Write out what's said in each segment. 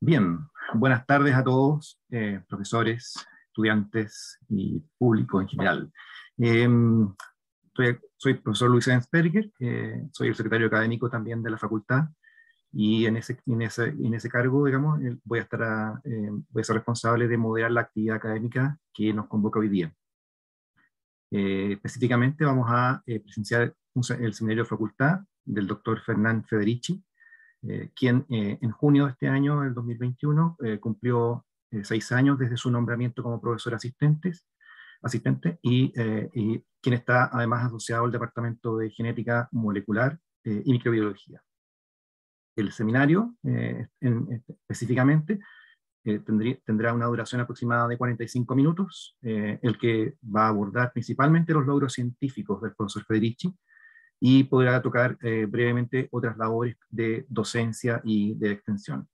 Bien, buenas tardes a todos, profesores, estudiantes y público en general. Eh, soy el profesor Luis Ensperger, soy el secretario académico también de la facultad y en ese cargo, digamos, voy a ser responsable de moderar la actividad académica que nos convoca hoy día. Específicamente vamos a presenciar el seminario de facultad del doctor Fernán Federici, quien en junio de este año, el 2021, cumplió 6 años desde su nombramiento como profesor asistente y quien está además asociado al Departamento de Genética Molecular y Microbiología. El seminario, específicamente, tendrá una duración aproximada de 45 minutos, el que va a abordar principalmente los logros científicos del profesor Federici, y podrá tocar brevemente otras labores de docencia y de extensión.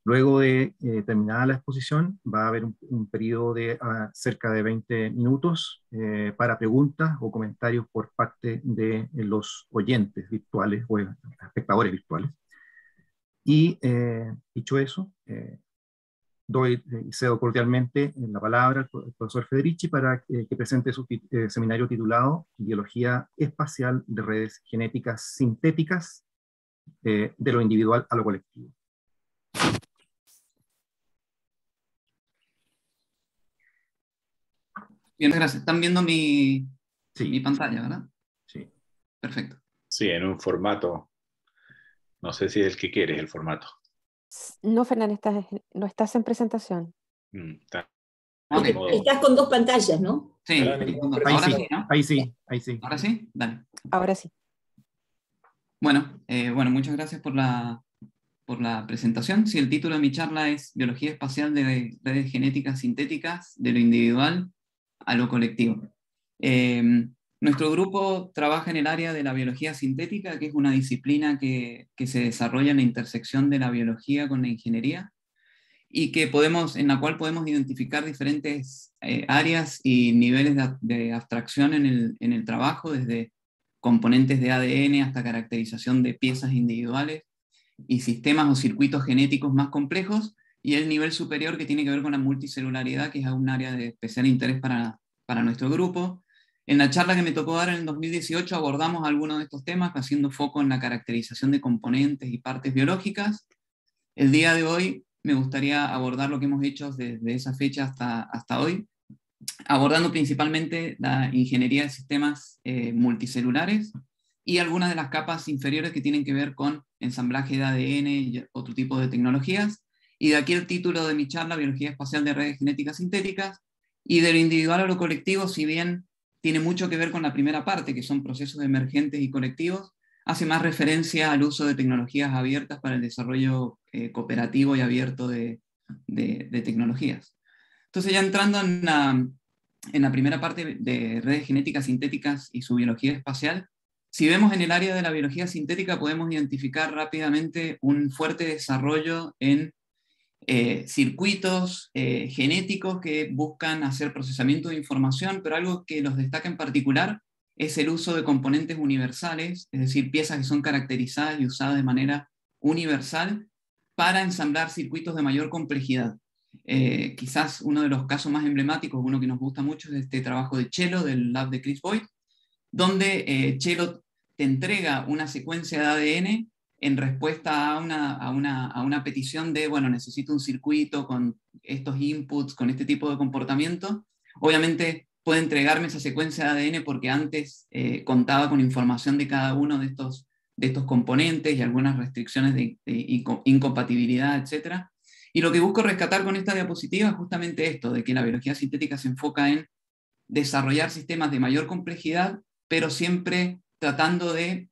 Luego de terminada la exposición, va a haber un periodo de cerca de 20 minutos para preguntas o comentarios por parte de los oyentes virtuales o espectadores virtuales. Y dicho eso, cedo cordialmente la palabra al profesor Federici para que presente su seminario titulado Biología Espacial de Redes Genéticas Sintéticas, de lo individual a lo colectivo. Bien, gracias. Están viendo mi pantalla, ¿verdad? Sí. Perfecto. Sí, en un formato, no sé si es el que quieres el formato. No, Fernán, no estás en presentación. Okay. Estás con dos pantallas, ¿no? Sí, ahora sí, ¿no? Ahí sí. ¿Ahora sí? Dale. Ahora sí. Bueno, muchas gracias por la presentación. Sí, el título de mi charla es Biología Espacial de Redes Genéticas Sintéticas, de lo individual a lo colectivo. Nuestro grupo trabaja en el área de la biología sintética, que es una disciplina que se desarrolla en la intersección de la biología con la ingeniería, y en la cual podemos identificar diferentes áreas y niveles de abstracción en el trabajo, desde componentes de ADN hasta caracterización de piezas individuales y sistemas o circuitos genéticos más complejos, y el nivel superior que tiene que ver con la multicelularidad, que es un área de especial interés para nuestro grupo. En la charla que me tocó dar en el 2018 abordamos algunos de estos temas, haciendo foco en la caracterización de componentes y partes biológicas. El día de hoy me gustaría abordar lo que hemos hecho desde esa fecha hasta hoy, abordando principalmente la ingeniería de sistemas multicelulares y algunas de las capas inferiores que tienen que ver con ensamblaje de ADN y otro tipo de tecnologías. Y de aquí el título de mi charla, Biología Espacial de Redes Genéticas Sintéticas, y de lo individual a lo colectivo, si bien tiene mucho que ver con la primera parte, que son procesos emergentes y colectivos, hace más referencia al uso de tecnologías abiertas para el desarrollo cooperativo y abierto de tecnologías. Entonces, ya entrando en la primera parte de redes genéticas sintéticas y su biología espacial, si vemos en el área de la biología sintética, podemos identificar rápidamente un fuerte desarrollo en circuitos genéticos que buscan hacer procesamiento de información, pero algo que los destaca en particular es el uso de componentes universales, es decir, piezas que son caracterizadas y usadas de manera universal para ensamblar circuitos de mayor complejidad. Quizás uno de los casos más emblemáticos, uno que nos gusta mucho, es este trabajo de Cello, del lab de Chris Boyd, donde Cello te entrega una secuencia de ADN en respuesta a una petición de, bueno, necesito un circuito con estos inputs, con este tipo de comportamiento. Obviamente puede entregarme esa secuencia de ADN porque antes contaba con información de cada uno de estos componentes y algunas restricciones de incompatibilidad, etc. Y lo que busco rescatar con esta diapositiva es justamente esto, de que la biología sintética se enfoca en desarrollar sistemas de mayor complejidad, pero siempre tratando de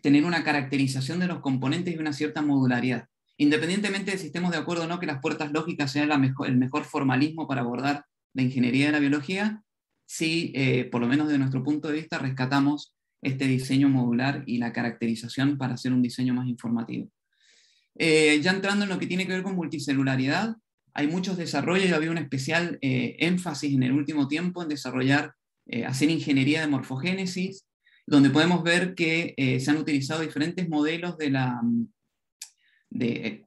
tener una caracterización de los componentes y una cierta modularidad. Independientemente de si estemos de acuerdo o no que las puertas lógicas sean el mejor formalismo para abordar la ingeniería de la biología, sí, por lo menos de nuestro punto de vista, rescatamos este diseño modular y la caracterización para hacer un diseño más informativo. Ya entrando en lo que tiene que ver con multicelularidad, hay muchos desarrollos y había un especial énfasis en el último tiempo en desarrollar, hacer ingeniería de morfogénesis, donde podemos ver que se han utilizado diferentes modelos de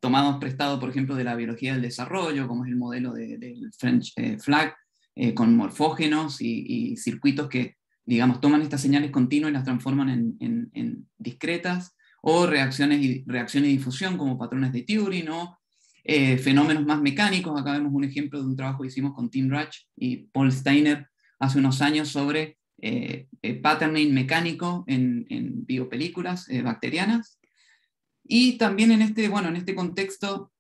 tomados prestados, por ejemplo, de la biología del desarrollo, como es el modelo del French Flag, con morfógenos y circuitos que, digamos, toman estas señales continuas y las transforman en discretas, o reacciones y difusión, como patrones de Turing, o fenómenos más mecánicos. Acá vemos un ejemplo de un trabajo que hicimos con Tim Rutch y Paul Steiner hace unos años sobre patterning mecánico en biopelículas bacterianas. Y también en este contexto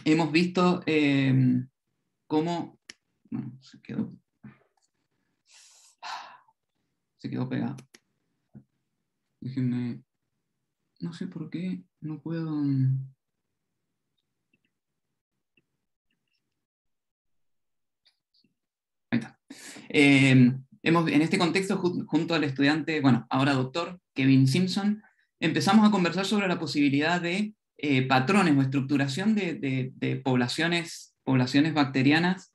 hemos visto cómo... Bueno, se quedó pegado. Déjenme... No sé por qué no puedo... Ahí está. En este contexto, junto al estudiante, bueno, ahora doctor, Kevin Simpson, empezamos a conversar sobre la posibilidad de patrones o estructuración de poblaciones bacterianas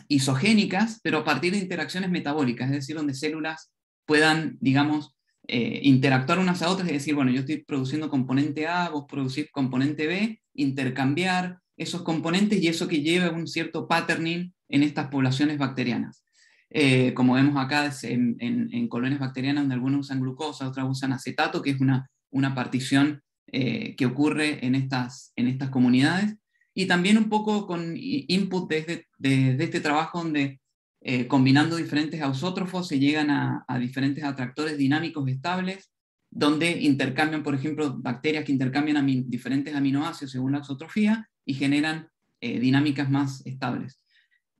isogénicas, pero a partir de interacciones metabólicas, es decir, donde células puedan, digamos, interactuar unas a otras, es decir, bueno, yo estoy produciendo componente A, vos producís componente B, intercambiar esos componentes y eso que lleve a un cierto patterning en estas poblaciones bacterianas. Como vemos acá en colonias bacterianas, donde algunos usan glucosa, otras usan acetato, que es una partición que ocurre en estas comunidades, y también un poco con input desde este trabajo donde combinando diferentes ausótrofos se llegan a diferentes atractores dinámicos estables, donde intercambian, por ejemplo, bacterias que intercambian diferentes aminoácidos según la ausotrofía y generan dinámicas más estables.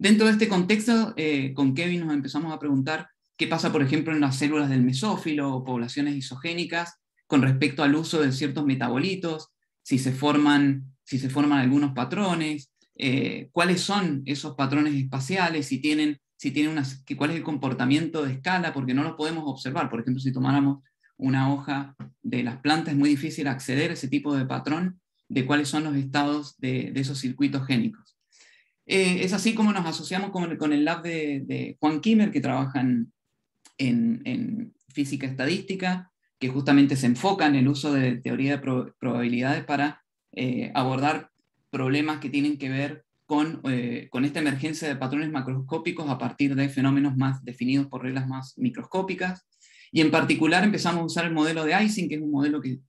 Dentro de este contexto, con Kevin nos empezamos a preguntar qué pasa, por ejemplo, en las células del mesófilo o poblaciones isogénicas con respecto al uso de ciertos metabolitos, si se forman algunos patrones, cuáles son esos patrones espaciales, cuál es el comportamiento de escala, porque no lo podemos observar. Por ejemplo, si tomáramos una hoja de las plantas, es muy difícil acceder a ese tipo de patrón de cuáles son los estados de esos circuitos génicos. Es así como nos asociamos con el lab de Juan Kimmer, que trabaja en física estadística, que justamente se enfoca en el uso de teoría de probabilidades para abordar problemas que tienen que ver con esta emergencia de patrones macroscópicos a partir de fenómenos más definidos por reglas más microscópicas. Y en particular empezamos a usar el modelo de Ising, que es un modelo que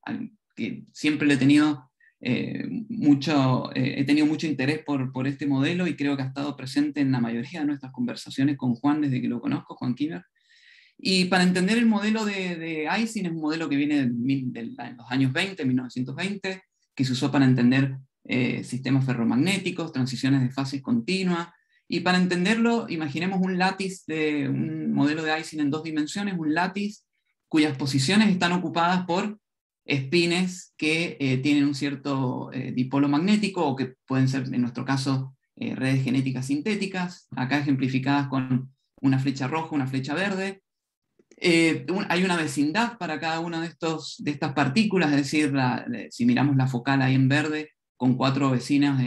siempre le he tenido he tenido mucho interés por este modelo, y creo que ha estado presente en la mayoría de nuestras conversaciones con Juan desde que lo conozco, Juan Kimmer. Y para entender el modelo de Ising, es un modelo que viene de los años 20, 1920, que se usó para entender sistemas ferromagnéticos, transiciones de fases continuas. Y para entenderlo, imaginemos un látiz de un modelo de Ising en 2 dimensiones, un látiz cuyas posiciones están ocupadas por espines que tienen un cierto dipolo magnético, o que pueden ser, en nuestro caso, redes genéticas sintéticas, acá ejemplificadas con una flecha roja, una flecha verde. Hay una vecindad para cada una de estas partículas, es decir, si miramos la focal ahí en verde, con 4 vecinas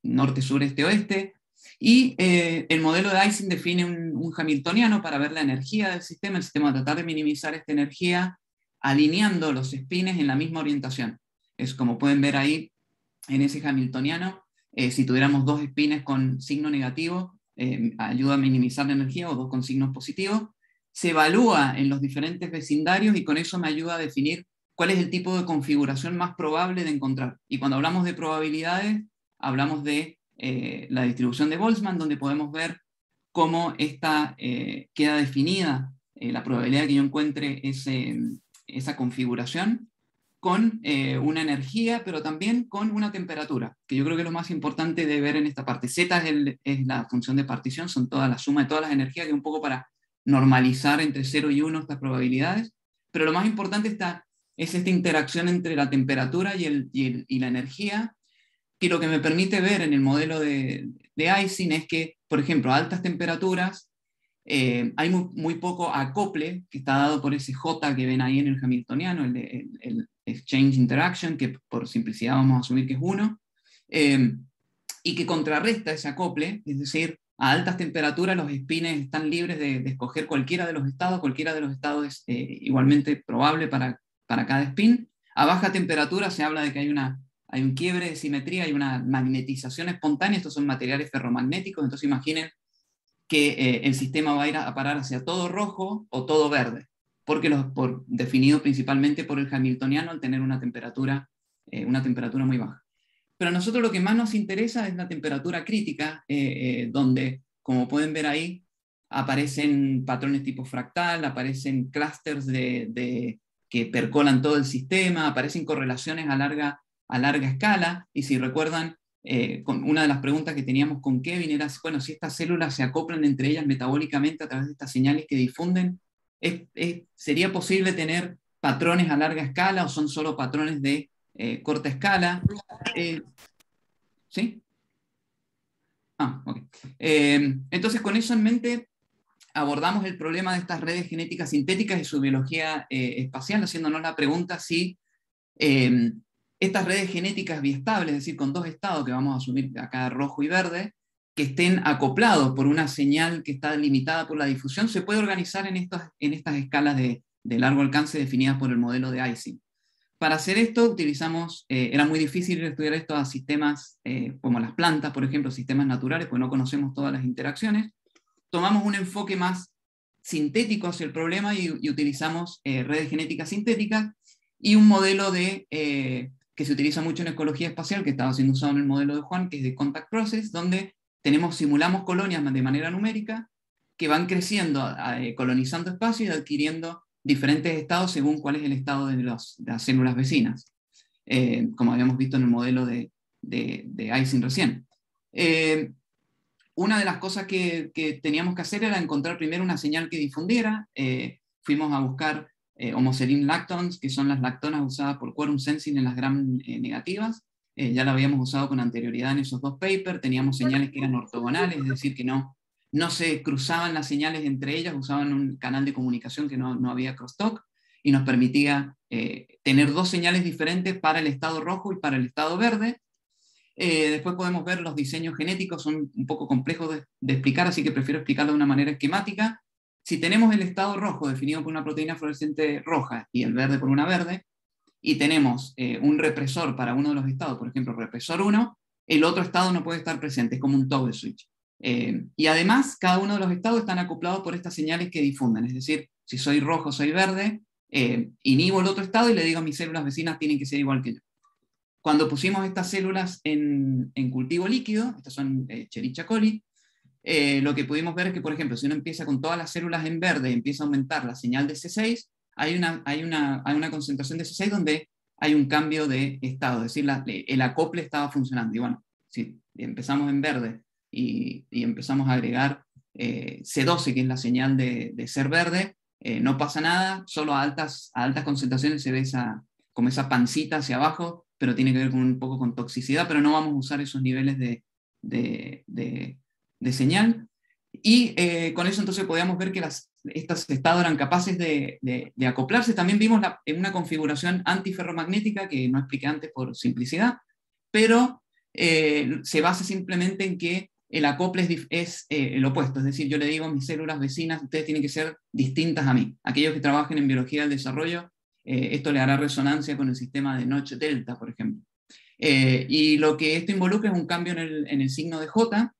norte, sur, este, oeste. Y el modelo de Ising define un hamiltoniano para ver la energía del sistema. El sistema va a tratar de minimizar esta energía alineando los espines en la misma orientación. Es como pueden ver ahí en ese hamiltoniano, si tuviéramos 2 espines con signo negativo, ayuda a minimizar la energía, o 2 con signos positivos. Se evalúa en los diferentes vecindarios y con eso me ayuda a definir cuál es el tipo de configuración más probable de encontrar. Y cuando hablamos de probabilidades, hablamos de la distribución de Boltzmann, donde podemos ver cómo esta queda definida, la probabilidad de que yo encuentre esa configuración con una energía, pero también con una temperatura, que yo creo que es lo más importante de ver en esta parte. Z es la función de partición, son toda la suma de todas las energías, que es un poco para normalizar entre 0 y 1 estas probabilidades, pero lo más importante es esta interacción entre la temperatura y la energía, que lo que me permite ver en el modelo de Ising es que, por ejemplo, a altas temperaturas hay muy poco acople, que está dado por ese J que ven ahí en el hamiltoniano, el exchange interaction, que por simplicidad vamos a asumir que es 1, y que contrarresta ese acople, es decir, a altas temperaturas los espines están libres de escoger cualquiera de los estados es igualmente probable para cada spin. A baja temperatura se habla de que hay un quiebre de simetría, hay una magnetización espontánea, estos son materiales ferromagnéticos, entonces imaginen que el sistema va a ir a parar hacia todo rojo o todo verde, porque definido principalmente por el hamiltoniano al tener una temperatura muy baja. Pero a nosotros lo que más nos interesa es la temperatura crítica, donde, como pueden ver ahí, aparecen patrones tipo fractal, aparecen clústeres que percolan todo el sistema, aparecen correlaciones a larga escala, y si recuerdan, una de las preguntas que teníamos con Kevin era, bueno, si estas células se acoplan entre ellas metabólicamente a través de estas señales que difunden, ¿sería posible tener patrones a larga escala o son solo patrones de corta escala? ¿Sí? Ok. Entonces, con eso en mente, abordamos el problema de estas redes genéticas sintéticas y su biología espacial, haciéndonos la pregunta si estas redes genéticas biestables, es decir, con dos estados que vamos a asumir acá rojo y verde, que estén acoplados por una señal que está limitada por la difusión, se puede organizar en estas escalas de largo alcance definidas por el modelo de Ising. Para hacer esto utilizamos, era muy difícil estudiar esto a sistemas como las plantas, por ejemplo, sistemas naturales, pues no conocemos todas las interacciones. Tomamos un enfoque más sintético hacia el problema y utilizamos redes genéticas sintéticas y un modelo que se utiliza mucho en ecología espacial, que estaba siendo usado en el modelo de Juan, que es de Contact Process, donde simulamos colonias de manera numérica que van creciendo, colonizando espacio y adquiriendo diferentes estados según cuál es el estado de las células vecinas, como habíamos visto en el modelo de Ising recién. Una de las cosas que teníamos que hacer era encontrar primero una señal que difundiera. Fuimos a buscar homoserine lactons, que son las lactonas usadas por Quorum Sensing en las gram negativas. Ya la habíamos usado con anterioridad en esos dos papers. Teníamos señales que eran ortogonales, es decir, que no se cruzaban las señales entre ellas, usaban un canal de comunicación que no había crosstalk, y nos permitía tener dos señales diferentes para el estado rojo y para el estado verde. Después podemos ver los diseños genéticos, son un poco complejos de explicar, así que prefiero explicarlo de una manera esquemática. Si tenemos el estado rojo definido por una proteína fluorescente roja y el verde por una verde, y tenemos un represor para uno de los estados, por ejemplo, represor 1, el otro estado no puede estar presente, es como un toggle switch. Y además, cada uno de los estados están acoplados por estas señales que difunden, es decir, si soy rojo, soy verde, inhibo el otro estado y le digo a mis células vecinas tienen que ser igual que yo. Cuando pusimos estas células en cultivo líquido, estas son Escherichia coli, lo que pudimos ver es que, por ejemplo, si uno empieza con todas las células en verde y empieza a aumentar la señal de C6, hay una concentración de C6 donde hay un cambio de estado, es decir, el acople estaba funcionando. Y bueno, si empezamos en verde y empezamos a agregar C12, que es la señal de ser verde, no pasa nada, solo a altas concentraciones se ve como esa pancita hacia abajo, pero tiene que ver un poco con toxicidad, pero no vamos a usar esos niveles de señal. Y con eso entonces podíamos ver que estos estados eran capaces de acoplarse. También vimos en una configuración antiferromagnética, que no expliqué antes por simplicidad, pero se basa simplemente en que el acople es el opuesto, es decir, yo le digo a mis células vecinas, ustedes tienen que ser distintas a mí. Aquellos que trabajen en biología del desarrollo, esto le hará resonancia con el sistema de Notch delta, por ejemplo. Y lo que esto involucra es un cambio en el signo de J.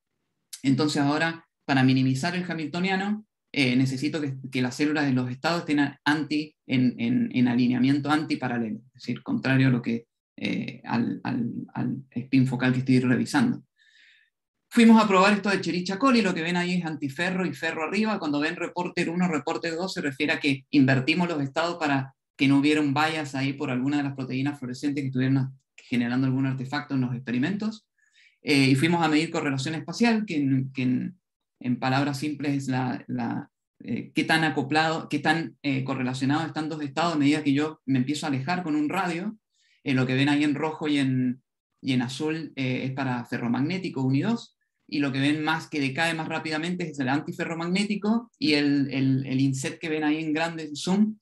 Entonces ahora, para minimizar el hamiltoniano, necesito que las células de los estados estén en alineamiento antiparalelo, es decir, contrario a lo que al spin focal que estoy revisando. Fuimos a probar esto de Escherichia coli, lo que ven ahí es antiferro y ferro arriba. Cuando ven reporter 1, reporter 2, se refiere a que invertimos los estados para que no hubiera un bias ahí por alguna de las proteínas fluorescentes que estuvieran generando algún artefacto en los experimentos. Y fuimos a medir correlación espacial, que en palabras simples es qué tan acoplado, qué tan correlacionados están dos estados a medida que yo me empiezo a alejar con un radio. Lo que ven ahí en rojo y en azul es para ferromagnético 1 y 2. Y lo que ven más que decae más rápidamente es el antiferromagnético, y el inset que ven ahí en grande zoom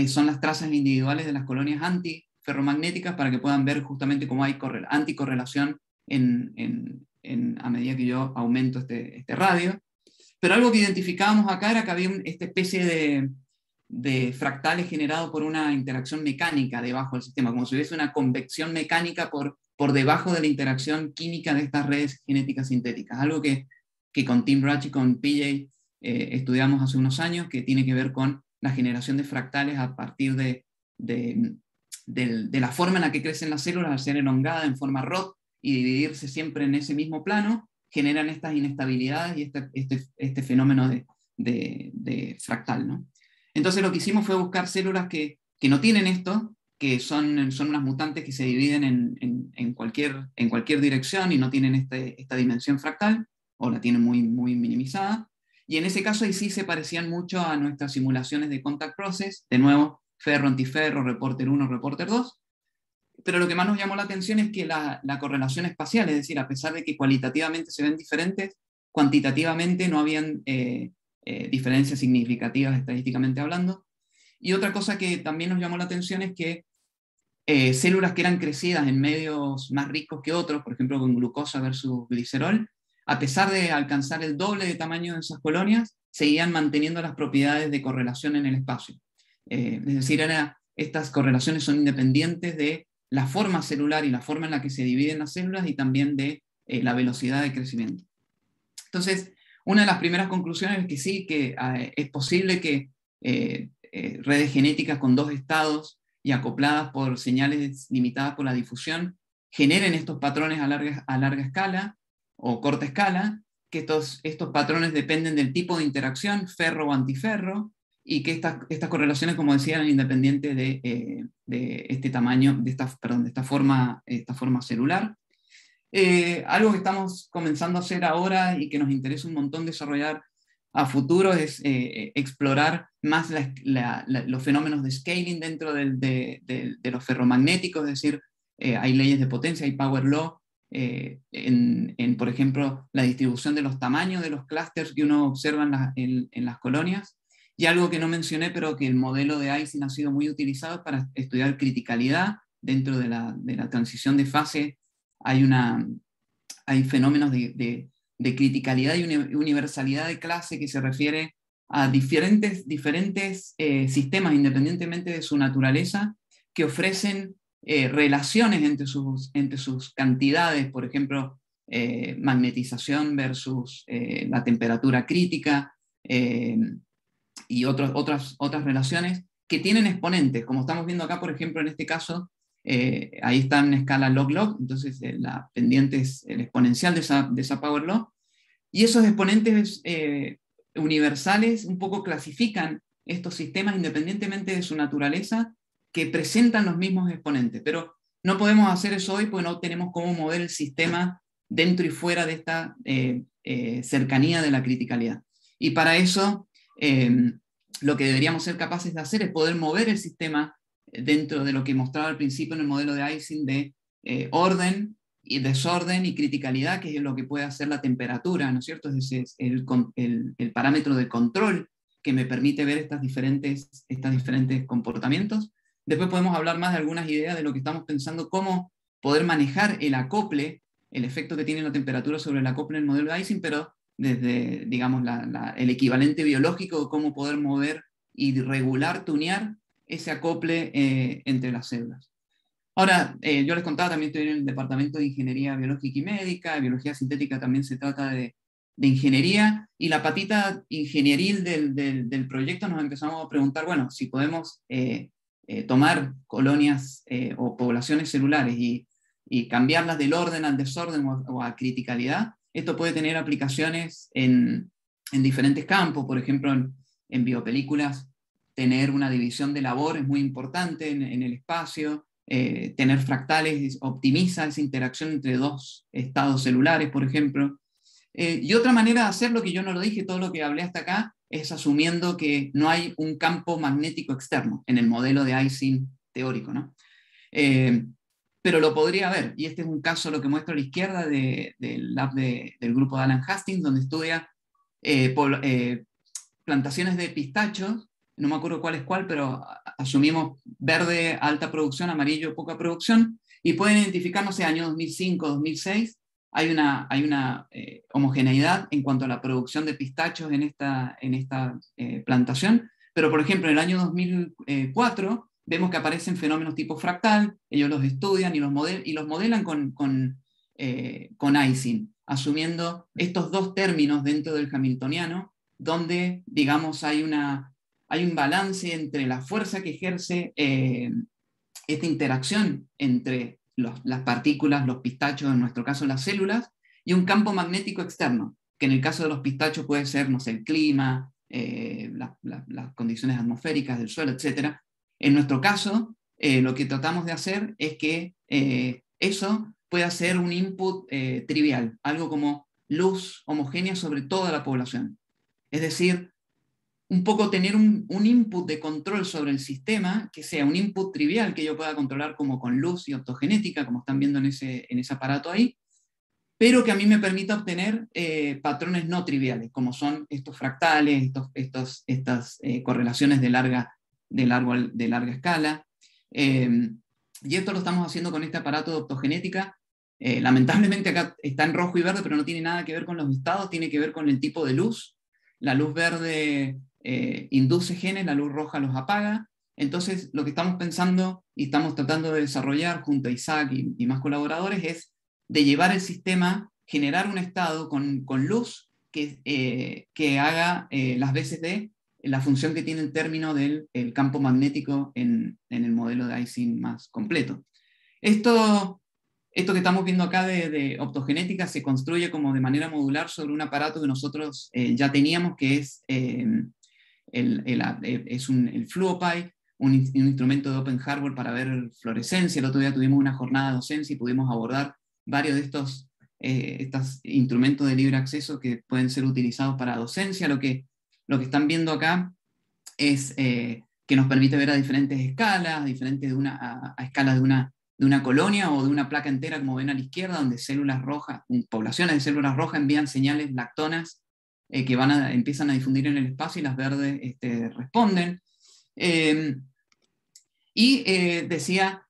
son las trazas individuales de las colonias antiferromagnéticas, para que puedan ver justamente cómo hay anticorrelación a medida que yo aumento este radio. Pero algo que identificábamos acá era que había esta especie de fractales generados por una interacción mecánica debajo del sistema, como si hubiese una convección mecánica por debajo de la interacción química de estas redes genéticas sintéticas. Algo que con Tim Rach y con PJ estudiamos hace unos años, que tiene que ver con la generación de fractales a partir de la forma en la que crecen las células, al ser elongadas en forma ROT y dividirse siempre en ese mismo plano, generan estas inestabilidades y este fenómeno de fractal, ¿no? Entonces lo que hicimos fue buscar células que no tienen esto, que son unas mutantes que se dividen en cualquier dirección y no tienen esta dimensión fractal, o la tienen muy, muy minimizada. Y en ese caso ahí sí se parecían mucho a nuestras simulaciones de contact process, de nuevo, ferro, antiferro, reporter 1, reporter 2. Pero lo que más nos llamó la atención es que la correlación espacial, es decir, a pesar de que cualitativamente se ven diferentes, cuantitativamente no habían diferencias significativas estadísticamente hablando. Y otra cosa que también nos llamó la atención es que células que eran crecidas en medios más ricos que otros, por ejemplo con glucosa versus glicerol, a pesar de alcanzar el doble de tamaño de esas colonias, seguían manteniendo las propiedades de correlación en el espacio. Es decir, estas correlaciones son independientes de la forma celular y la forma en la que se dividen las células y también de la velocidad de crecimiento. Entonces, una de las primeras conclusiones es que sí, que es posible que redes genéticas con dos estados y acopladas por señales limitadas por la difusión generen estos patrones a larga escala o corta escala, que estos patrones dependen del tipo de interacción, ferro o antiferro, y que estas correlaciones, como decía, eran independientes de este tamaño, de esta forma celular. Algo que estamos comenzando a hacer ahora y que nos interesa un montón desarrollar a futuro es explorar más los fenómenos de scaling dentro de los ferromagnéticos, es decir, hay leyes de potencia, hay power law, por ejemplo, la distribución de los tamaños de los clústeres que uno observa en las colonias. Y algo que no mencioné, pero que el modelo de Ising ha sido muy utilizado para estudiar criticalidad. Dentro de la transición de fase hay fenómenos de criticalidad y universalidad de clase que se refiere a diferentes sistemas, independientemente de su naturaleza, que ofrecen relaciones entre sus cantidades, por ejemplo, magnetización versus la temperatura crítica, y otras relaciones que tienen exponentes, como estamos viendo acá, por ejemplo, en este caso, ahí está en escala log-log, entonces la pendiente es el exponencial de esa power law, y esos exponentes universales un poco clasifican estos sistemas independientemente de su naturaleza, que presentan los mismos exponentes, pero no podemos hacer eso hoy porque no tenemos cómo mover el sistema dentro y fuera de esta cercanía de la criticalidad. Y para eso, lo que deberíamos ser capaces de hacer es poder mover el sistema dentro de lo que mostraba al principio en el modelo de Ising de orden y desorden y criticalidad, que es lo que puede hacer la temperatura, ¿no es cierto? Es decir, el parámetro de control que me permite ver estos diferentes comportamientos. Después podemos hablar más de algunas ideas de lo que estamos pensando, cómo poder manejar el acople, el efecto que tiene la temperatura sobre el acople en el modelo de Ising, pero desde, digamos, el equivalente biológico de cómo poder mover y regular, tunear ese acople entre las células. Ahora, yo les contaba, también estoy en el departamento de Ingeniería Biológica y Médica, biología sintética también se trata de ingeniería, y la patita ingenieril del proyecto nos empezamos a preguntar, bueno, si podemos tomar colonias o poblaciones celulares y cambiarlas del orden al desorden o a criticalidad, esto puede tener aplicaciones en diferentes campos. Por ejemplo, en biopelículas, tener una división de labor es muy importante en el espacio. Tener fractales optimiza esa interacción entre dos estados celulares, por ejemplo. Y otra manera de hacerlo, que yo no lo dije, todo lo que hablé hasta acá, es asumiendo que no hay un campo magnético externo en el modelo de Ising teórico, ¿no? Pero lo podría haber, y este es un caso, lo que muestro a la izquierda, del lab del grupo de Alan Hastings, donde estudia plantaciones de pistachos, no me acuerdo cuál es cuál, pero asumimos verde, alta producción, amarillo, poca producción, y pueden identificar, no sé, año 2005, 2006, hay una homogeneidad en cuanto a la producción de pistachos en esta plantación, Pero, por ejemplo, en el año 2004 vemos que aparecen fenómenos tipo fractal, ellos los estudian y los modelan con Ising, asumiendo estos dos términos dentro del hamiltoniano, donde, digamos, hay un balance entre la fuerza que ejerce esta interacción entre las partículas, los pistachos, en nuestro caso las células, y un campo magnético externo, que en el caso de los pistachos puede ser, no sé, el clima, las condiciones atmosféricas del suelo, etc. En nuestro caso, lo que tratamos de hacer es que eso pueda ser un input trivial, algo como luz homogénea sobre toda la población. Es decir, un poco tener un input de control sobre el sistema, que sea un input trivial que yo pueda controlar como con luz y optogenética, como están viendo en ese aparato ahí, pero que a mí me permita obtener patrones no triviales, como son estos fractales, estas correlaciones de larga escala. Y esto lo estamos haciendo con este aparato de optogenética. Lamentablemente acá está en rojo y verde, pero no tiene nada que ver con los estados, tiene que ver con el tipo de luz. La luz verde induce genes, la luz roja los apaga. Entonces, lo que estamos pensando y estamos tratando de desarrollar junto a Isaac y más colaboradores es de llevar el sistema, generar un estado con luz que haga las veces de la función que tiene en términos del campo magnético en el modelo de Ising más completo. Esto que estamos viendo acá de optogenética se construye como de manera modular sobre un aparato que nosotros ya teníamos, que es el FluoPy, un instrumento de Open Hardware para ver fluorescencia. El otro día tuvimos una jornada de docencia y pudimos abordar varios de estos instrumentos de libre acceso que pueden ser utilizados para docencia. Lo que están viendo acá es que nos permite ver a diferentes escalas, a escalas de una colonia o de una placa entera, como ven a la izquierda, donde células rojas, poblaciones de células rojas envían señales lactonas que empiezan a difundir en el espacio, y las verdes responden. Decía,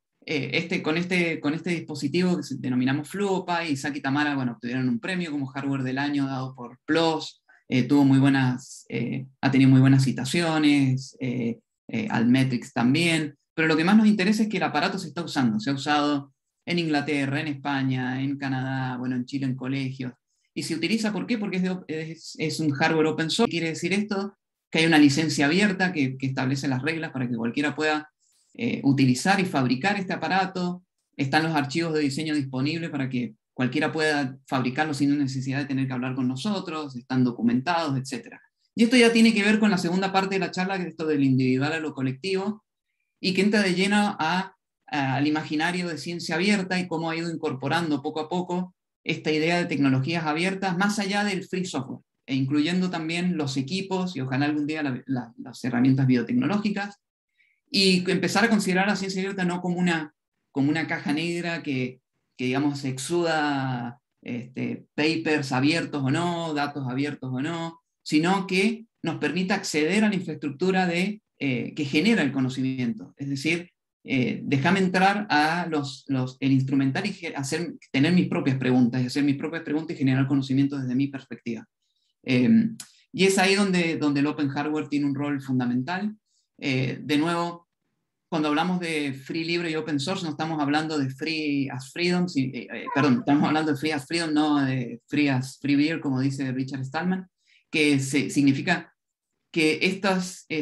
con este dispositivo que denominamos FluoPy, Isaac y Tamara, bueno, obtuvieron un premio como hardware del año dado por PLOS. Ha tenido muy buenas citaciones, Altmetrics también, pero lo que más nos interesa es que el aparato se ha usado en Inglaterra, en España, en Canadá, bueno, en Chile en colegios, y se utiliza, ¿por qué? Porque es un hardware open source. ¿Qué quiere decir esto? Que hay una licencia abierta que establece las reglas para que cualquiera pueda utilizar y fabricar este aparato. Están los archivos de diseño disponibles para que cualquiera pueda fabricarlo sin necesidad de tener que hablar con nosotros, están documentados, etc. Y esto ya tiene que ver con la segunda parte de la charla, que es esto del individual a lo colectivo, y que entra de lleno al imaginario de ciencia abierta y cómo ha ido incorporando poco a poco esta idea de tecnologías abiertas más allá del free software, e incluyendo también los equipos y ojalá algún día las herramientas biotecnológicas, y empezar a considerar la ciencia abierta no como una caja negra que digamos exuda papers abiertos o no, datos abiertos o no, sino que nos permita acceder a la infraestructura que genera el conocimiento. Es decir, déjame entrar a el instrumental y tener mis propias preguntas, y hacer mis propias preguntas y generar conocimiento desde mi perspectiva. Y es ahí donde el Open Hardware tiene un rol fundamental. De nuevo, cuando hablamos de free, libre y open source, no estamos hablando de free as freedom, estamos hablando de free as freedom, no de free as free beer, como dice Richard Stallman, que significa que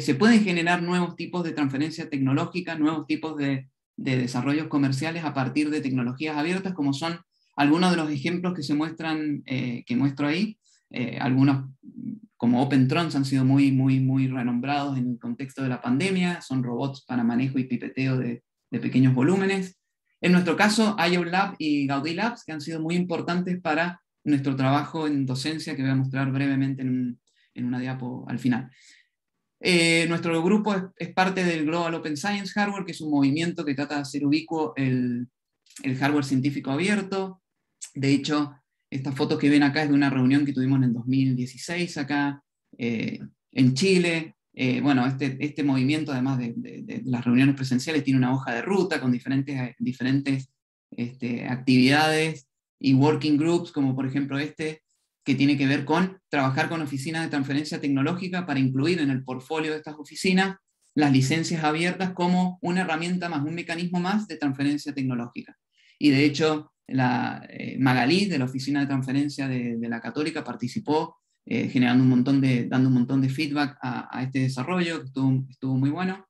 se pueden generar nuevos tipos de transferencia tecnológica, nuevos tipos de desarrollos comerciales a partir de tecnologías abiertas, como son algunos de los ejemplos que que muestro ahí. Algunos, como OpenTrons, han sido muy, muy, muy renombrados en el contexto de la pandemia. Son robots para manejo y pipeteo de pequeños volúmenes. En nuestro caso, IOLab y Gaudí Labs, que han sido muy importantes para nuestro trabajo en docencia, que voy a mostrar brevemente en una diapo al final. Nuestro grupo es parte del Global Open Science Hardware, que es un movimiento que trata de hacer ubicuo el hardware científico abierto. De hecho, esta foto que ven acá es de una reunión que tuvimos en el 2016 acá en Chile. Bueno, este movimiento, además de las reuniones presenciales, tiene una hoja de ruta con diferentes actividades y working groups, como por ejemplo que tiene que ver con trabajar con oficinas de transferencia tecnológica para incluir en el portfolio de estas oficinas las licencias abiertas como una herramienta más, un mecanismo más de transferencia tecnológica. Y de hecho, Magalí, de la Oficina de Transferencia de la Católica, participó dando un montón de feedback a este desarrollo, que estuvo muy bueno.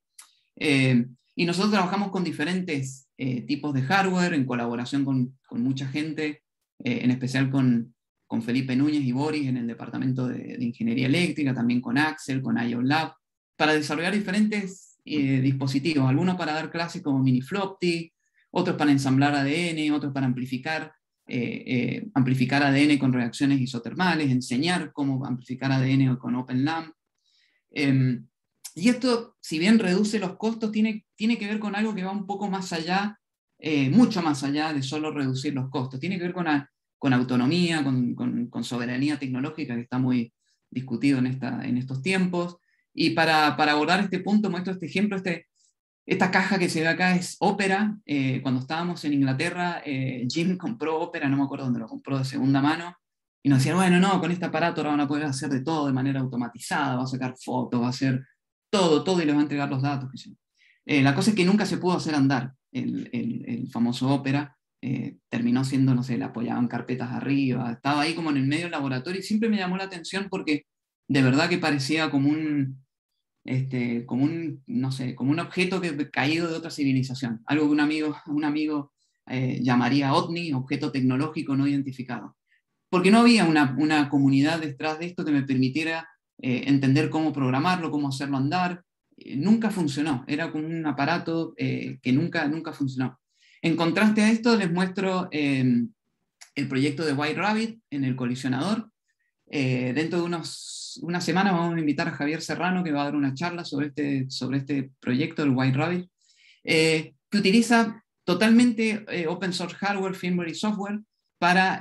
Y nosotros trabajamos con diferentes tipos de hardware, en colaboración con mucha gente, en especial con Felipe Núñez y Boris en el departamento de Ingeniería Eléctrica, también con Axel, con IO Lab, para desarrollar diferentes dispositivos, algunos para dar clases como mini floppy, otros para ensamblar ADN, otros para amplificar ADN con reacciones isotermales, enseñar cómo amplificar ADN con OpenLAM. Y esto, si bien reduce los costos, tiene que ver con algo que va un poco más allá, mucho más allá de solo reducir los costos. Tiene que ver con autonomía, con soberanía tecnológica, que está muy discutido en estos tiempos. Y para abordar este punto, muestro este ejemplo. Esta caja que se ve acá es Opera. Cuando estábamos en Inglaterra, Jim compró Opera, no me acuerdo dónde lo compró, de segunda mano, y nos decían, bueno, no, con este aparato ahora van a poder hacer de todo de manera automatizada, va a sacar fotos, va a hacer todo, y les va a entregar los datos. La cosa es que nunca se pudo hacer andar el famoso Opera. Terminó siendo, no sé, le apoyaban carpetas arriba, estaba ahí como en el medio del laboratorio, y siempre me llamó la atención porque de verdad que parecía como un objeto caído de otra civilización, algo que un amigo llamaría OVNI, objeto tecnológico no identificado. Porque no había una comunidad detrás de esto que me permitiera entender cómo programarlo, cómo hacerlo andar. Nunca funcionó, era como un aparato que nunca funcionó. En contraste a esto, les muestro el proyecto de White Rabbit en el colisionador. Dentro de unas semanas vamos a invitar a Javier Serrano, que va a dar una charla sobre este proyecto, el White Rabbit, que utiliza totalmente open source hardware, firmware y software para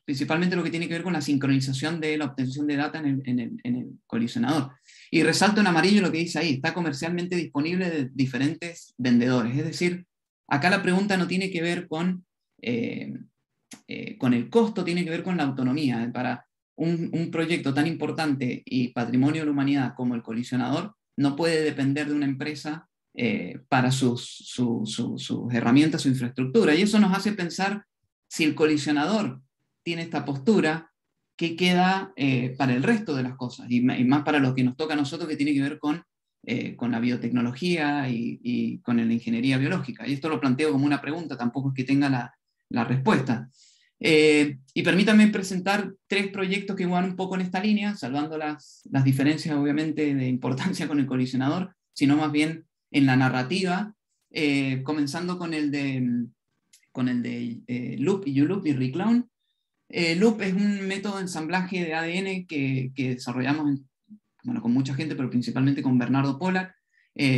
principalmente lo que tiene que ver con la sincronización de la obtención de data en el colisionador. Y resalto en amarillo lo que dice ahí: está comercialmente disponible de diferentes vendedores. Es decir, acá la pregunta no tiene que ver con el costo, tiene que ver con la autonomía. Para un proyecto tan importante y patrimonio de la humanidad como el colisionador, no puede depender de una empresa para sus herramientas, su infraestructura. Y eso nos hace pensar, si el colisionador tiene esta postura, ¿qué queda para el resto de las cosas? Y más para lo que nos toca a nosotros, que tiene que ver con la biotecnología y con la ingeniería biológica. Y esto lo planteo como una pregunta, tampoco es que tenga la respuesta. Y permítanme presentar 3 proyectos que van un poco en esta línea, salvando las diferencias obviamente de importancia con el colisionador, sino más bien en la narrativa, comenzando con el de Loop y ULoop y Reclone. Loop es un método de ensamblaje de ADN que desarrollamos con mucha gente, pero principalmente con Bernardo Pollack,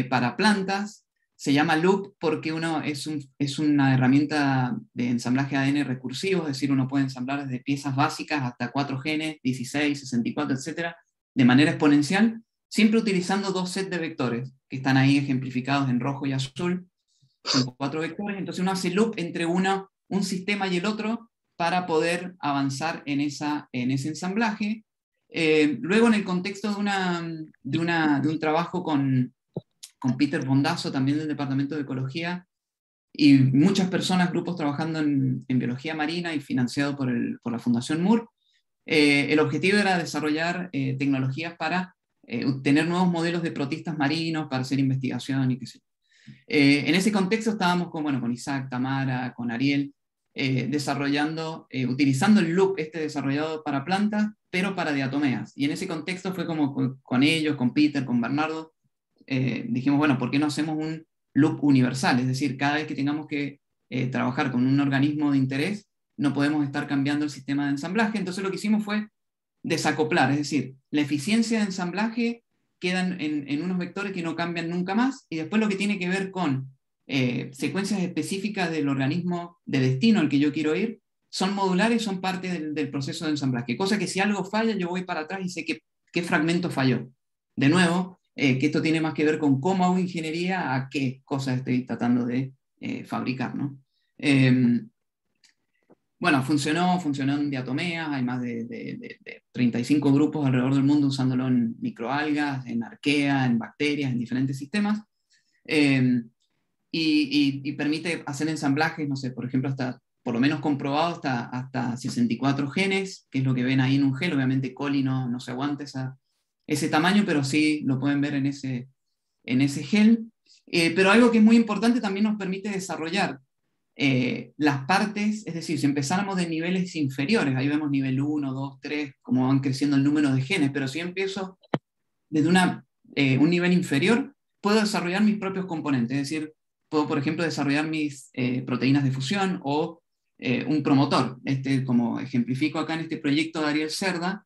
para plantas. Se llama Loop porque es una herramienta de ensamblaje de ADN recursivo, es decir, uno puede ensamblar desde piezas básicas hasta 4 genes, 16, 64, etc., de manera exponencial, siempre utilizando 2 sets de vectores, que están ahí ejemplificados en rojo y azul. Son 4 vectores, entonces uno hace loop entre un sistema y el otro para poder avanzar en ese ensamblaje. Luego, en el contexto de un trabajo con Peter Bondazo, también del Departamento de Ecología, y muchas personas, grupos trabajando en biología marina y financiado por la Fundación Moore, el objetivo era desarrollar tecnologías para tener nuevos modelos de protistas marinos, para hacer investigación y qué sé yo. En ese contexto estábamos con Isaac, Tamara, con Ariel, utilizando el loop desarrollado para plantas, pero para diatomeas. Y en ese contexto fue como con ellos, con Peter, con Bernardo, dijimos, bueno, ¿por qué no hacemos un loop universal? Es decir, cada vez que tengamos que trabajar con un organismo de interés, no podemos estar cambiando el sistema de ensamblaje. Entonces lo que hicimos fue desacoplar, es decir, la eficiencia de ensamblaje quedan en unos vectores que no cambian nunca más, y después lo que tiene que ver con secuencias específicas del organismo de destino al que yo quiero ir, son modulares, son parte del proceso de ensamblaje. Cosa que si algo falla, yo voy para atrás y sé qué fragmento falló. De nuevo, que esto tiene más que ver con cómo hago ingeniería a qué cosas estoy tratando de fabricar, ¿no? bueno, funcionó en diatomeas, hay más de 35 grupos alrededor del mundo usándolo en microalgas, en arquea, en bacterias, en diferentes sistemas. Y permite hacer ensamblajes, no sé, por ejemplo, hasta, por lo menos comprobado, hasta 64 genes, que es lo que ven ahí en un gel. Obviamente coli no se aguanta ese tamaño, pero sí lo pueden ver en ese gel. Pero algo que es muy importante, también nos permite desarrollar las partes, es decir, si empezáramos de niveles inferiores, ahí vemos nivel 1, 2, 3, cómo van creciendo el número de genes, pero si yo empiezo desde un nivel inferior, puedo desarrollar mis propios componentes, es decir, puedo, por ejemplo, desarrollar mis proteínas de fusión o un promotor, como ejemplifico acá en este proyecto de Ariel Cerda,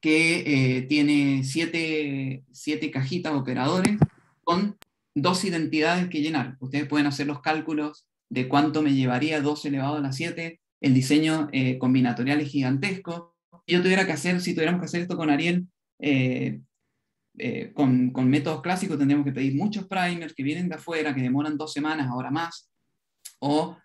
que tiene 7 cajitas operadores con 2 identidades que llenar. Ustedes pueden hacer los cálculos de cuánto me llevaría 2 elevado a la 7, el diseño combinatorial es gigantesco. Si tuviéramos que hacer esto con Ariel, con métodos clásicos tendríamos que pedir muchos primers que vienen de afuera, que demoran 2 semanas, ahora más, o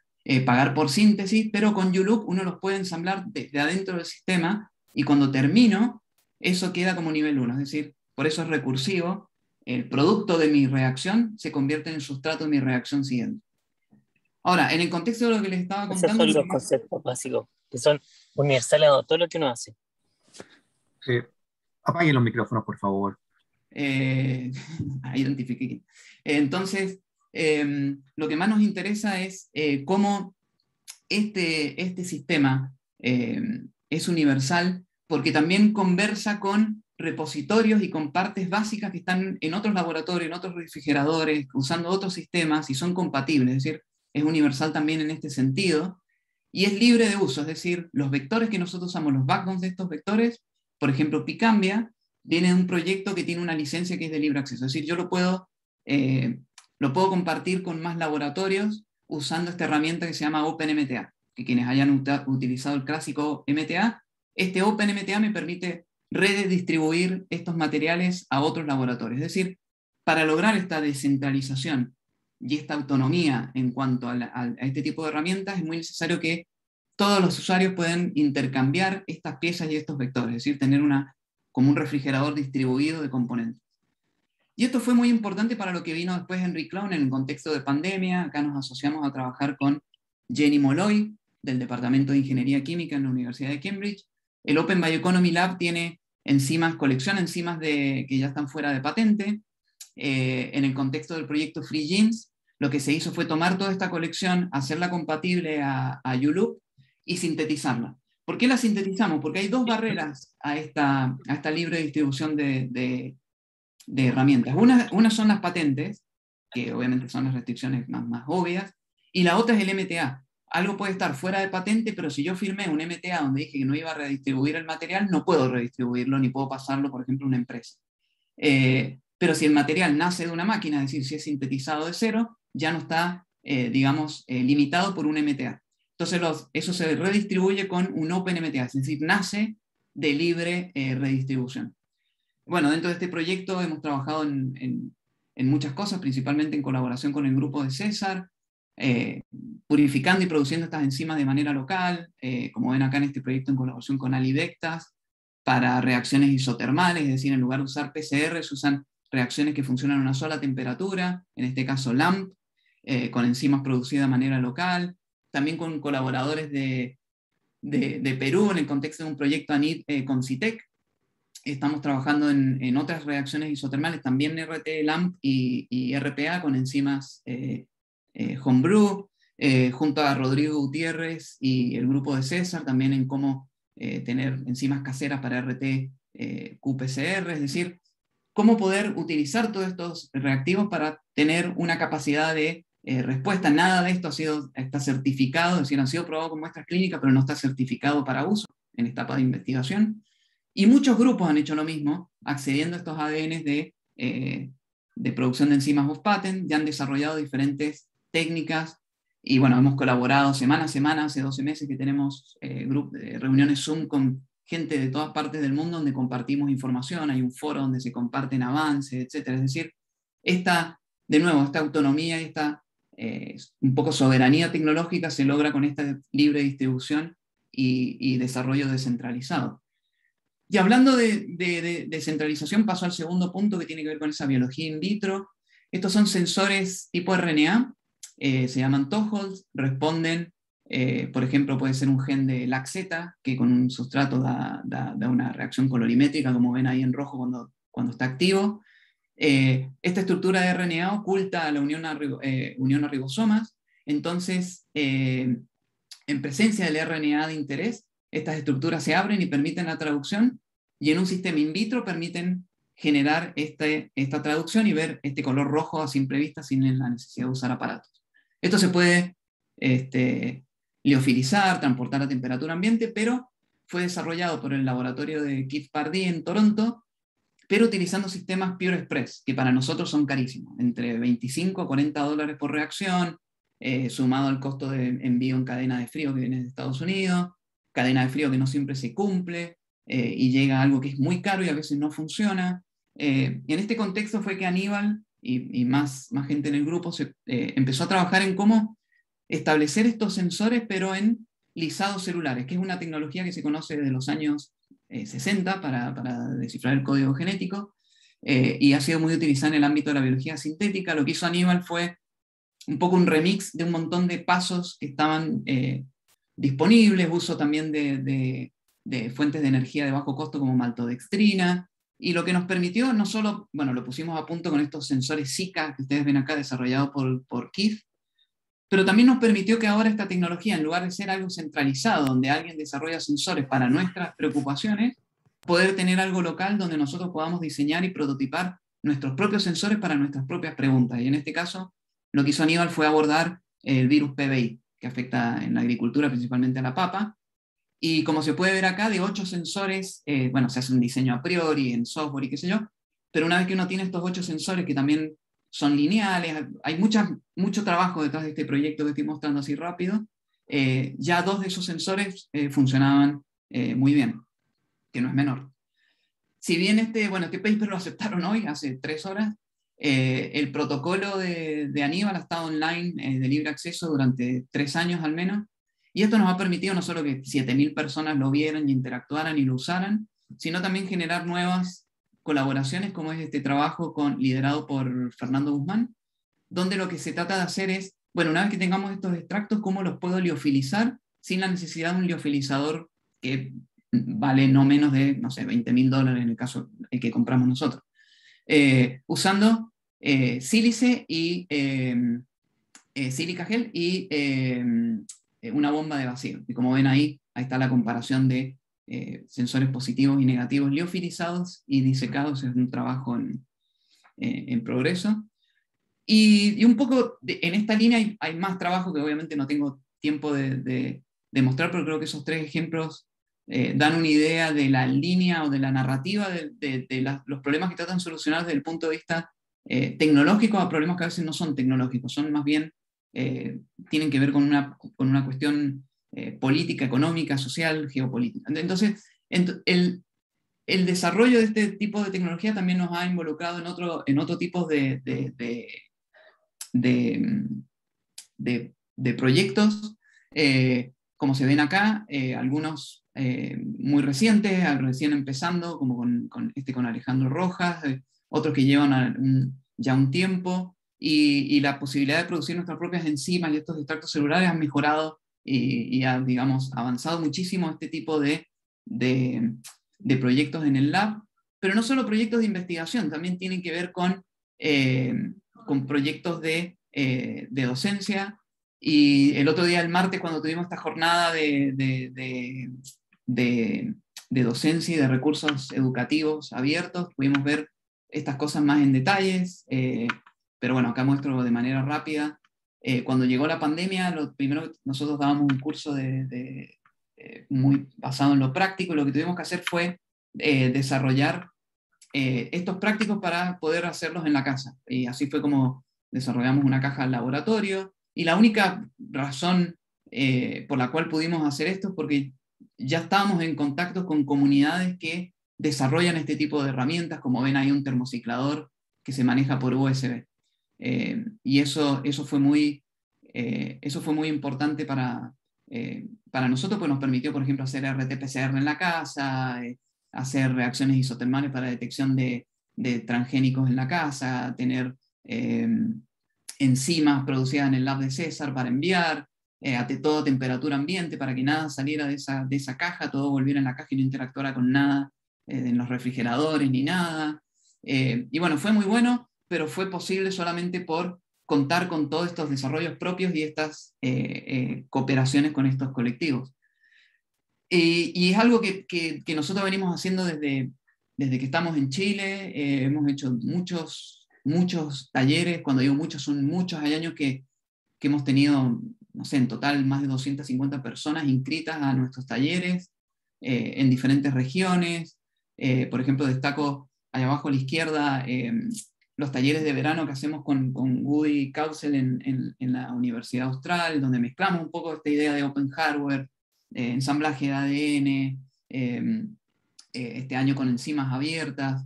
pagar por síntesis, pero con YouLoop uno los puede ensamblar desde adentro del sistema, y cuando termino, eso queda como nivel 1, es decir, por eso es recursivo, el producto de mi reacción se convierte en el sustrato de mi reacción siguiente. Ahora, en el contexto de lo que les estaba contando... Esos son los conceptos básicos, que son universales a todo lo que uno hace. Apaguen los micrófonos, por favor. Identifiqué. Entonces, lo que más nos interesa es cómo este sistema es universal, porque también conversa con repositorios y con partes básicas que están en otros laboratorios, en otros refrigeradores, usando otros sistemas, y son compatibles, es decir, es universal también en este sentido, y es libre de uso, es decir, los vectores que nosotros usamos, los backbones de estos vectores, por ejemplo, Picambia, viene de un proyecto que tiene una licencia que es de libre acceso, es decir, yo lo puedo compartir con más laboratorios usando esta herramienta que se llama OpenMTA, que quienes hayan utilizado el clásico MTA, este OpenMTA me permite redistribuir estos materiales a otros laboratorios. Es decir, para lograr esta descentralización y esta autonomía en cuanto a este tipo de herramientas, es muy necesario que todos los usuarios puedan intercambiar estas piezas y estos vectores, es decir, tener como un refrigerador distribuido de componentes. Y esto fue muy importante para lo que vino después Henry Clown en el contexto de pandemia. Acá nos asociamos a trabajar con Jenny Molloy, del Departamento de Ingeniería Química en la Universidad de Cambridge. El Open Bioeconomy Lab tiene colección de enzimas que ya están fuera de patente. En el contexto del proyecto Free Genes, lo que se hizo fue tomar toda esta colección, hacerla compatible a YouLoop y sintetizarla. ¿Por qué la sintetizamos? Porque hay 2 barreras a esta libre distribución de herramientas. Una son las patentes, que obviamente son las restricciones más obvias, y la otra es el MTA. Algo puede estar fuera de patente, pero si yo firmé un MTA donde dije que no iba a redistribuir el material, no puedo redistribuirlo, ni puedo pasarlo, por ejemplo, a una empresa. Pero si el material nace de una máquina, es decir, si es sintetizado de cero, ya no está, limitado por un MTA. Entonces eso se redistribuye con un OpenMTA, es decir, nace de libre redistribución. Bueno, dentro de este proyecto hemos trabajado en muchas cosas, principalmente en colaboración con el grupo de César, purificando y produciendo estas enzimas de manera local, como ven acá en este proyecto en colaboración con Alivectas, para reacciones isotermales, es decir, en lugar de usar PCR, se usan reacciones que funcionan a una sola temperatura, en este caso LAMP, con enzimas producidas de manera local, también con colaboradores de Perú en el contexto de un proyecto ANID con CITEC. Estamos trabajando en otras reacciones isotermales, también RT, LAMP y RPA con enzimas Homebrew, junto a Rodrigo Gutiérrez y el grupo de César, también en cómo tener enzimas caseras para RT qPCR, es decir, cómo poder utilizar todos estos reactivos para tener una capacidad de respuesta. Nada de esto está certificado, es decir, han sido probados con muestras clínicas, pero no está certificado para uso en etapa de investigación. Y muchos grupos han hecho lo mismo, accediendo a estos ADNs de producción de enzimas off-patent, ya han desarrollado diferentes técnicas, y bueno, hemos colaborado semana a semana, hace 12 meses que tenemos reuniones Zoom con gente de todas partes del mundo donde compartimos información, hay un foro donde se comparten avances, etc. Es decir, esta autonomía y esta un poco soberanía tecnológica se logra con esta libre distribución y desarrollo descentralizado. Y hablando de descentralización, paso al segundo punto que tiene que ver con esa biología in vitro. Estos son sensores tipo RNA, se llaman TOHOLs, responden, por ejemplo, puede ser un gen de LAC-Z, que con un sustrato da una reacción colorimétrica, como ven ahí en rojo cuando está activo. Esta estructura de RNA oculta la unión a ribosomas, entonces, en presencia del RNA de interés, estas estructuras se abren y permiten la traducción, y en un sistema in vitro permiten generar esta traducción y ver este color rojo a simple vista sin la necesidad de usar aparatos. Esto se puede liofilizar, transportar a temperatura ambiente, pero fue desarrollado por el laboratorio de Keith Pardee en Toronto, pero utilizando sistemas Pure Express, que para nosotros son carísimos, entre 25 a 40 dólares por reacción, sumado al costo de envío en cadena de frío que viene de Estados Unidos, cadena de frío que no siempre se cumple, y llega algo que es muy caro y a veces no funciona. En este contexto fue que Aníbal y más gente en el grupo empezó a trabajar en cómo establecer estos sensores, pero en lisados celulares, que es una tecnología que se conoce desde los años 60 para descifrar el código genético, y ha sido muy utilizada en el ámbito de la biología sintética. Lo que hizo Aníbal fue un poco un remix de un montón de pasos que estaban disponibles, uso también de fuentes de energía de bajo costo como maltodextrina, y lo que nos permitió, no solo, bueno, lo pusimos a punto con estos sensores Zika que ustedes ven acá, desarrollados por Keith, pero también nos permitió que ahora esta tecnología, en lugar de ser algo centralizado, donde alguien desarrolla sensores para nuestras preocupaciones, poder tener algo local donde nosotros podamos diseñar y prototipar nuestros propios sensores para nuestras propias preguntas. Y en este caso, lo que hizo Aníbal fue abordar el virus PBI, que afecta en la agricultura principalmente a la papa. Y como se puede ver acá, de 8 sensores, bueno, se hace un diseño a priori, en software y qué sé yo, pero una vez que uno tiene estos 8 sensores que también son lineales, hay mucho trabajo detrás de este proyecto que estoy mostrando así rápido, ya 2 de esos sensores funcionaban muy bien, que no es menor. Si bien este paper lo aceptaron hoy, hace 3 horas, el protocolo de Aníbal ha estado online de libre acceso durante 3 años al menos, y esto nos ha permitido no solo que 7.000 personas lo vieran y interactuaran y lo usaran, sino también generar nuevas colaboraciones, como es este trabajo liderado por Fernando Guzmán, donde lo que se trata de hacer es, bueno, una vez que tengamos estos extractos, ¿cómo los puedo liofilizar sin la necesidad de un liofilizador que vale no menos de, no sé, $20.000 en el caso el que compramos nosotros? Usando sílice y sílica gel y una bomba de vacío. Y como ven ahí está la comparación de sensores positivos y negativos liofilizados y disecados. Es un trabajo en progreso. Y un poco en esta línea hay más trabajo que obviamente no tengo tiempo de mostrar, pero creo que esos 3 ejemplos dan una idea de la línea o de la narrativa de los problemas que tratan de solucionar desde el punto de vista tecnológico a problemas que a veces no son tecnológicos, son más bien, tienen que ver con una cuestión política, económica, social, geopolítica. Entonces, el desarrollo de este tipo de tecnología también nos ha involucrado en otro tipo de proyectos, como se ven acá, algunos muy recientes, recién empezando, como con Alejandro Rojas, otros que llevan ya un tiempo, y la posibilidad de producir nuestras propias enzimas y estos extractos celulares han mejorado y ha, digamos, avanzado muchísimo este tipo de proyectos en el lab, pero no solo proyectos de investigación, también tienen que ver con proyectos de docencia. Y el otro día, el martes, cuando tuvimos esta jornada de docencia y de recursos educativos abiertos, pudimos ver estas cosas más en detalles, pero bueno, acá muestro de manera rápida. Cuando llegó la pandemia, lo primero que nosotros dábamos un curso muy basado en lo práctico, lo que tuvimos que hacer fue desarrollar estos prácticos para poder hacerlos en la casa. Y así fue como desarrollamos una caja al laboratorio, y la única razón por la cual pudimos hacer esto es porque ya estábamos en contacto con comunidades que desarrollan este tipo de herramientas, como ven ahí un termociclador que se maneja por USB. Y eso fue muy importante para nosotros pues nos permitió, por ejemplo, hacer RT-PCR en la casa, hacer reacciones isotermales para detección de transgénicos en la casa, tener enzimas producidas en el lab de César para enviar, a toda temperatura ambiente para que nada saliera de esa caja, todo volviera en la caja y no interactuara con nada en los refrigeradores ni nada. Y bueno, fue muy bueno, pero fue posible solamente por contar con todos estos desarrollos propios y estas cooperaciones con estos colectivos. Y es algo que nosotros venimos haciendo desde que estamos en Chile. Hemos hecho muchos talleres. Cuando digo muchos, son muchos. Hay años que hemos tenido, no sé, en total más de 250 personas inscritas a nuestros talleres en diferentes regiones. Por ejemplo, destaco allá abajo a la izquierda los talleres de verano que hacemos con Woody Kausel en la Universidad Austral, donde mezclamos un poco esta idea de open hardware, ensamblaje de ADN, este año con enzimas abiertas.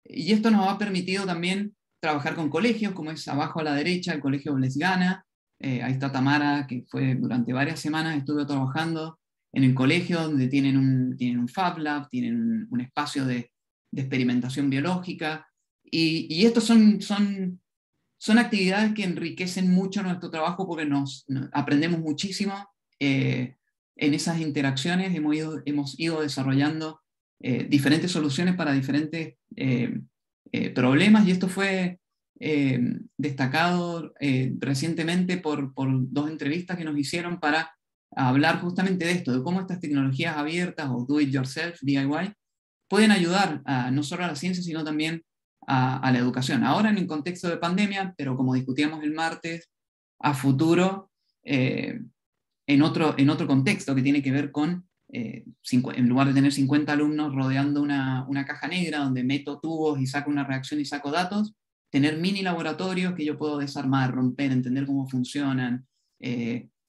Y esto nos ha permitido también trabajar con colegios, como es abajo a la derecha, el Colegio Blesgana. Ahí está Tamara, que fue durante varias semanas, estuvo trabajando en el colegio, donde tienen un Fab Lab, tienen un espacio de experimentación biológica. Y estos son actividades que enriquecen mucho nuestro trabajo porque aprendemos muchísimo. En esas interacciones hemos ido desarrollando diferentes soluciones para diferentes problemas, y esto fue destacado recientemente por 2 entrevistas que nos hicieron para hablar justamente de esto, de cómo estas tecnologías abiertas o do it yourself, DIY, pueden ayudar no solo a la ciencia, sino también a la educación. Ahora en el contexto de pandemia, pero como discutíamos el martes, a futuro, en otro contexto que tiene que ver con, en lugar de tener 50 alumnos rodeando una caja negra donde meto tubos y saco una reacción y saco datos, tener mini laboratorios que yo puedo desarmar, romper, entender cómo funcionan,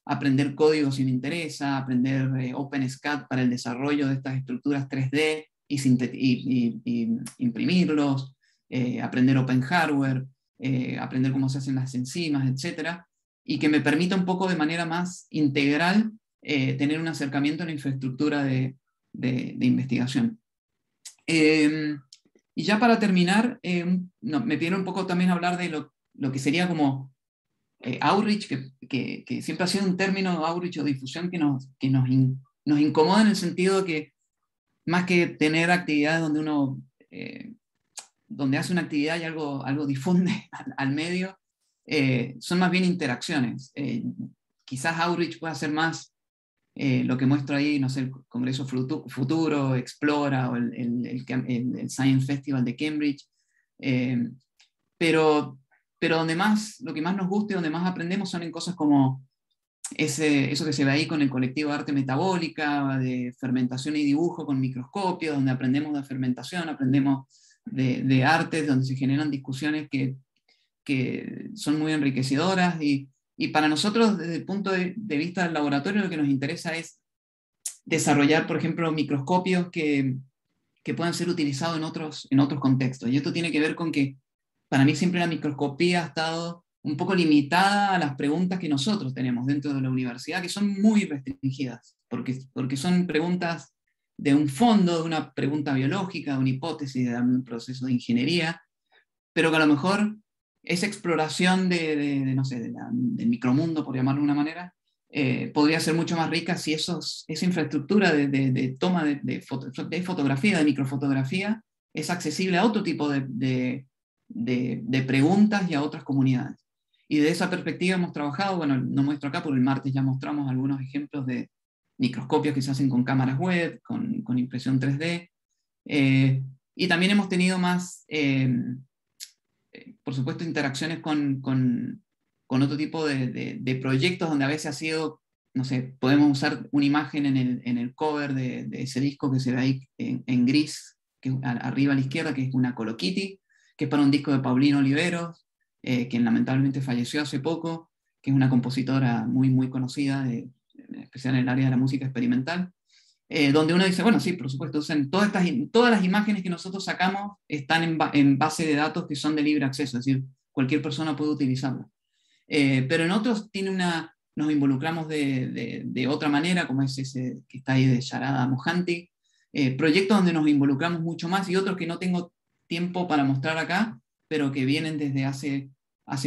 aprender código si me interesa, aprender OpenSCAD para el desarrollo de estas estructuras 3D y imprimirlos, aprender open hardware, aprender cómo se hacen las enzimas, etc. Y que me permita un poco de manera más integral tener un acercamiento a la infraestructura de investigación. Y ya para terminar, me pidieron un poco también hablar de lo que sería como outreach, que siempre ha sido un término, outreach o difusión, que nos incomoda en el sentido de que más que tener actividades donde uno donde hace una actividad y algo difunde al medio, son más bien interacciones. Quizás outreach pueda ser más lo que muestro ahí, no sé, el Congreso Futuro, Explora o el Science Festival de Cambridge, pero lo que más nos gusta y donde más aprendemos son en cosas como eso que se ve ahí con el colectivo de arte metabólica, de fermentación y dibujo con microscopio, donde aprendemos de fermentación, aprendemos de artes, donde se generan discusiones que son muy enriquecedoras, y para nosotros, desde el punto de vista del laboratorio, lo que nos interesa es desarrollar, por ejemplo, microscopios que puedan ser utilizados en otros contextos. Y esto tiene que ver con que, para mí siempre la microscopía ha estado un poco limitada a las preguntas que nosotros tenemos dentro de la universidad, que son muy restringidas, porque son preguntas de un fondo, de una pregunta biológica, de una hipótesis, de un proceso de ingeniería, pero que a lo mejor esa exploración no sé, del micromundo, por llamarlo de una manera, podría ser mucho más rica si esa infraestructura de toma de fotografía, de microfotografía, es accesible a otro tipo de preguntas y a otras comunidades. Y de esa perspectiva hemos trabajado, bueno, no muestro acá, porque el martes ya mostramos algunos ejemplos de microscopios que se hacen con cámaras web, con impresión 3D, y también hemos tenido más, por supuesto, interacciones con otro tipo de proyectos donde a veces ha sido, no sé, podemos usar una imagen en el cover de ese disco que se ve ahí en gris, que arriba a la izquierda, que es una Colo Kitty, que es para un disco de Paulina Oliveros, quien lamentablemente falleció hace poco, que es una compositora muy, muy conocida, en especial en el área de la música experimental, donde uno dice, bueno, sí, por supuesto, todas las imágenes que nosotros sacamos están en base de datos que son de libre acceso, es decir, cualquier persona puede utilizarlas. Pero en otros tiene nos involucramos de otra manera, como es ese que está ahí de Sharada Mohanty, proyectos donde nos involucramos mucho más y otros que no tengo tiempo para mostrar acá, pero que vienen desde hace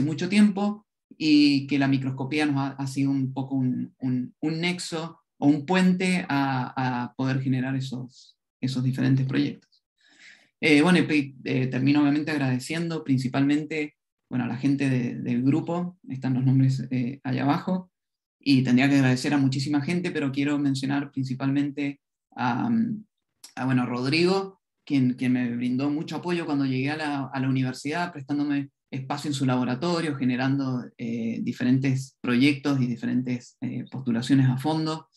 mucho tiempo, y que la microscopía nos ha sido un poco un nexo o un puente a poder generar esos diferentes proyectos. Bueno, termino obviamente agradeciendo principalmente, bueno, a la gente del grupo, están los nombres allá abajo, y tendría que agradecer a muchísima gente, pero quiero mencionar principalmente a bueno, Rodrigo, quien me brindó mucho apoyo cuando llegué a la universidad, prestándome espacio en su laboratorio, generando diferentes proyectos y diferentes postulaciones a fondo.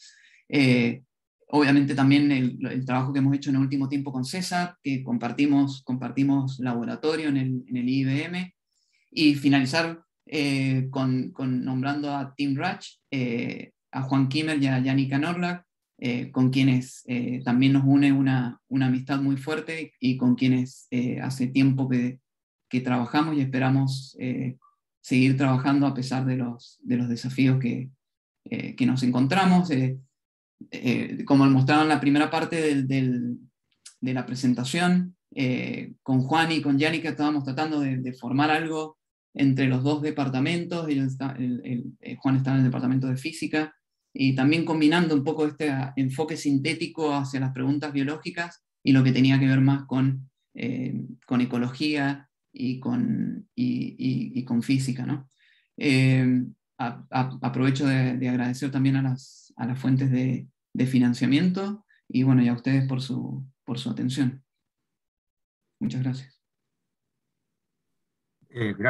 Obviamente también el trabajo que hemos hecho en el último tiempo con César, que compartimos laboratorio en el IBM, y finalizar nombrando a Tim Ratch, a Juan Kimmer y a Yannicka Norlack, con quienes también nos une una amistad muy fuerte, y con quienes hace tiempo que trabajamos y esperamos seguir trabajando a pesar de los desafíos que nos encontramos. Como mostraron en la primera parte de la presentación, con Juan y con Yannicka estábamos tratando de formar algo entre los dos departamentos. Juan está en el departamento de física, y también combinando un poco este enfoque sintético hacia las preguntas biológicas y lo que tenía que ver más con ecología y con física, ¿no? Aprovecho de agradecer también a las fuentes de financiamiento, y bueno, y a ustedes por su atención. Muchas gracias. Gracias.